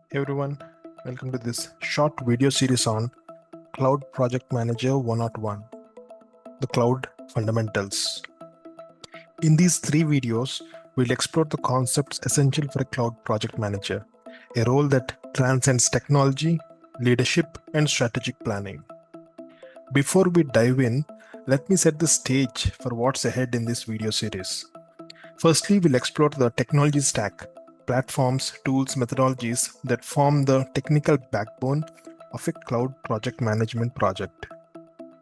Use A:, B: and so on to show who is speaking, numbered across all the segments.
A: Hey everyone, welcome to this short video series on Cloud Project Manager 101, the Cloud Fundamentals. In these three videos, we'll explore the concepts essential for a Cloud Project Manager, a role that transcends technology, leadership, and strategic planning. Before we dive in, let me set the stage for what's ahead in this video series. Firstly, we'll explore the technology stack, platforms, tools, methodologies that form the technical backbone of a cloud project management project.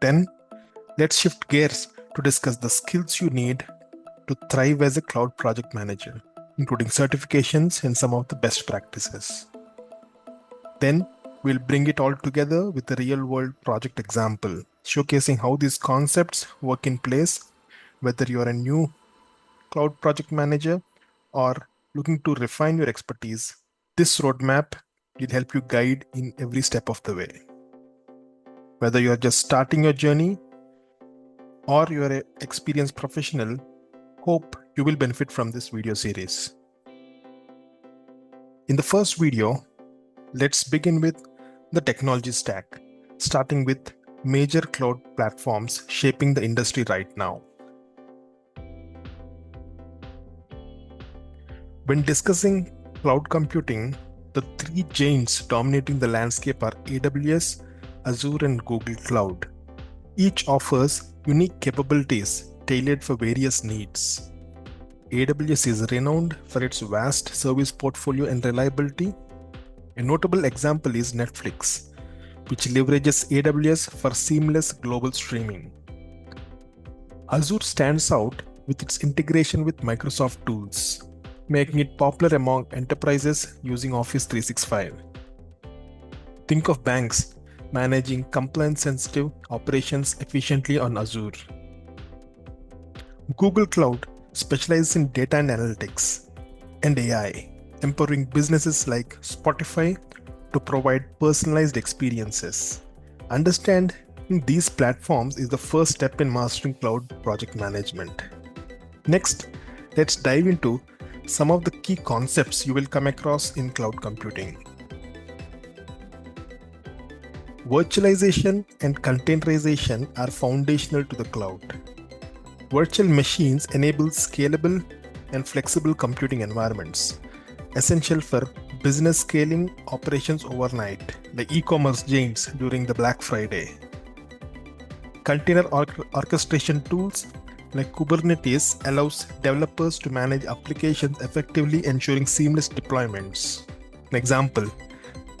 A: Then, let's shift gears to discuss the skills you need to thrive as a cloud project manager, including certifications and some of the best practices. Then, we'll bring it all together with a real world project example, showcasing how these concepts work in place, whether you're a new cloud project manager or looking to refine your expertise. This roadmap will help you guide in every step of the way. Whether you're just starting your journey or you're an experienced professional, hope you will benefit from this video series. In the first video, let's begin with the technology stack, starting with major cloud platforms shaping the industry right now. When discussing cloud computing, the three giants dominating the landscape are AWS, Azure, and Google Cloud. Each offers unique capabilities tailored for various needs. AWS is renowned for its vast service portfolio and reliability. A notable example is Netflix, which leverages AWS for seamless global streaming. Azure stands out with its integration with Microsoft tools, making it popular among enterprises using Office 365. Think of banks managing compliance-sensitive operations efficiently on Azure. Google Cloud specializes in data and analytics and AI, empowering businesses like Spotify to provide personalized experiences. Understanding these platforms is the first step in mastering cloud project management. Next, let's dive into some of the key concepts you will come across in cloud computing. Virtualization and containerization are foundational to the cloud. Virtual machines enable scalable and flexible computing environments, essential for business scaling operations overnight, like e-commerce giants during the Black Friday. Container orchestration tools like Kubernetes allows developers to manage applications effectively, ensuring seamless deployments. An example,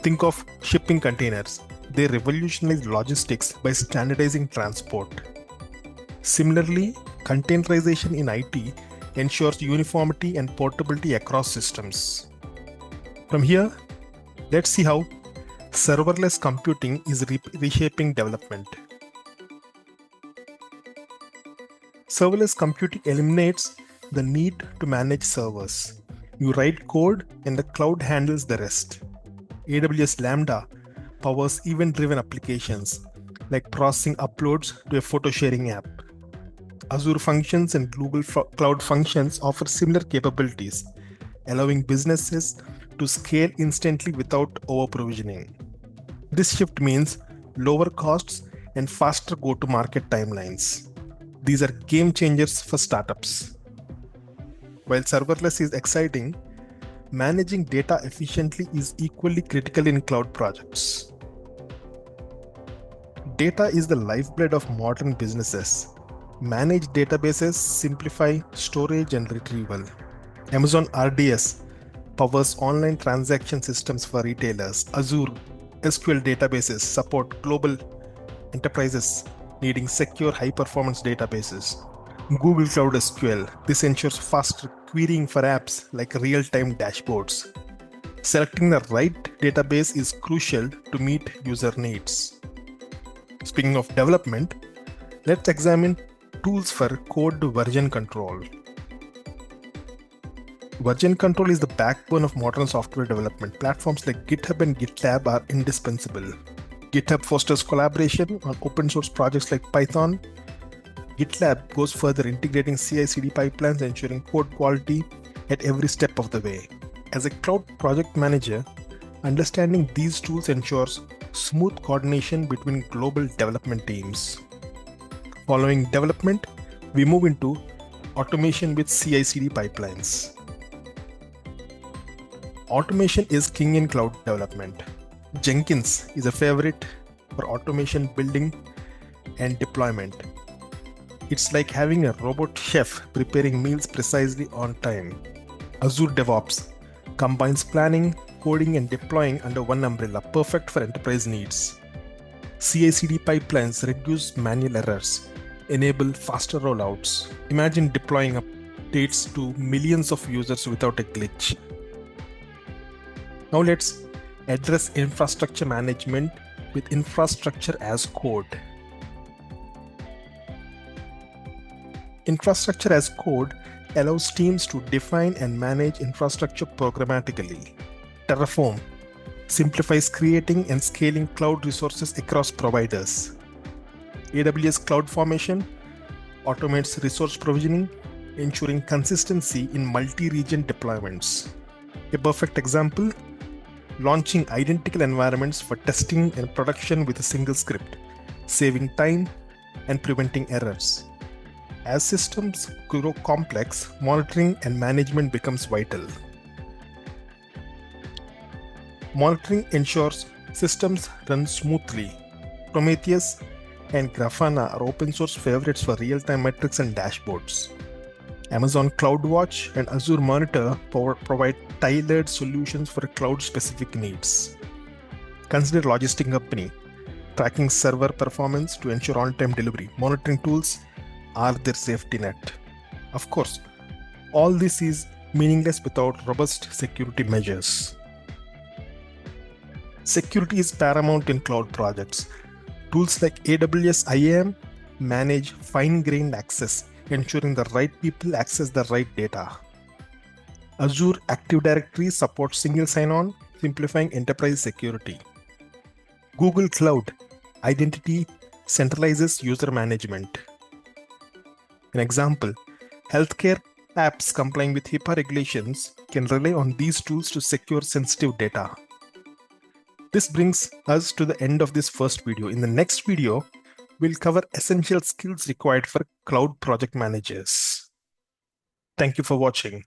A: think of shipping containers. They revolutionize logistics by standardizing transport. Similarly, containerization in IT ensures uniformity and portability across systems. From here, let's see how serverless computing is reshaping development. Serverless computing eliminates the need to manage servers. You write code and the cloud handles the rest. AWS Lambda powers event-driven applications like processing uploads to a photo-sharing app. Azure Functions and Google Cloud Functions offer similar capabilities, allowing businesses to scale instantly without over-provisioning. This shift means lower costs and faster go-to-market timelines. These are game changers for startups. While serverless is exciting, managing data efficiently is equally critical in cloud projects. Data is the lifeblood of modern businesses. Managed databases simplify storage and retrieval. Amazon RDS powers online transaction systems for retailers. Azure SQL databases support global enterprises needing secure high-performance databases. Google Cloud SQL. This ensures faster querying for apps like real-time dashboards. Selecting the right database is crucial to meet user needs. Speaking of development, let's examine tools for code version control. Version control is the backbone of modern software development. Platforms like GitHub and GitLab are indispensable. GitHub fosters collaboration on open source projects like Python. GitLab goes further, integrating CI/CD pipelines, ensuring code quality at every step of the way. As a cloud project manager, Understanding these tools ensures smooth coordination between global development teams. Following development, we move into automation with CI/CD pipelines. Automation is king in cloud development. Jenkins is a favorite for automation building and deployment. It's like having a robot chef preparing meals precisely on time. Azure DevOps combines planning, coding, and deploying under one umbrella, perfect for enterprise needs. CI/CD pipelines reduce manual errors, enable faster rollouts. Imagine deploying updates to millions of users without a glitch. Now let's address infrastructure management with infrastructure as code. Infrastructure as code allows teams to define and manage infrastructure programmatically. Terraform simplifies creating and scaling cloud resources across providers. AWS CloudFormation automates resource provisioning, ensuring consistency in multi-region deployments. A perfect example, launching identical environments for testing and production with a single script, saving time and preventing errors. As systems grow complex, monitoring and management becomes vital. Monitoring ensures systems run smoothly. Prometheus and Grafana are open source favorites for real-time metrics and dashboards. Amazon CloudWatch and Azure Monitor provide tailored solutions for cloud-specific needs. Consider logistic company tracking server performance to ensure on-time delivery. Monitoring tools are their safety net. Of course, all this is meaningless without robust security measures. Security is paramount in cloud projects. Tools like AWS IAM manage fine-grained access, ensuring the right people access the right data. Azure Active Directory supports single sign-on, simplifying enterprise security. Google Cloud Identity centralizes user management. An example, healthcare apps complying with HIPAA regulations can rely on these tools to secure sensitive data. This brings us to the end of this first video. In the next video, we'll cover essential skills required for cloud project managers. Thank you for watching.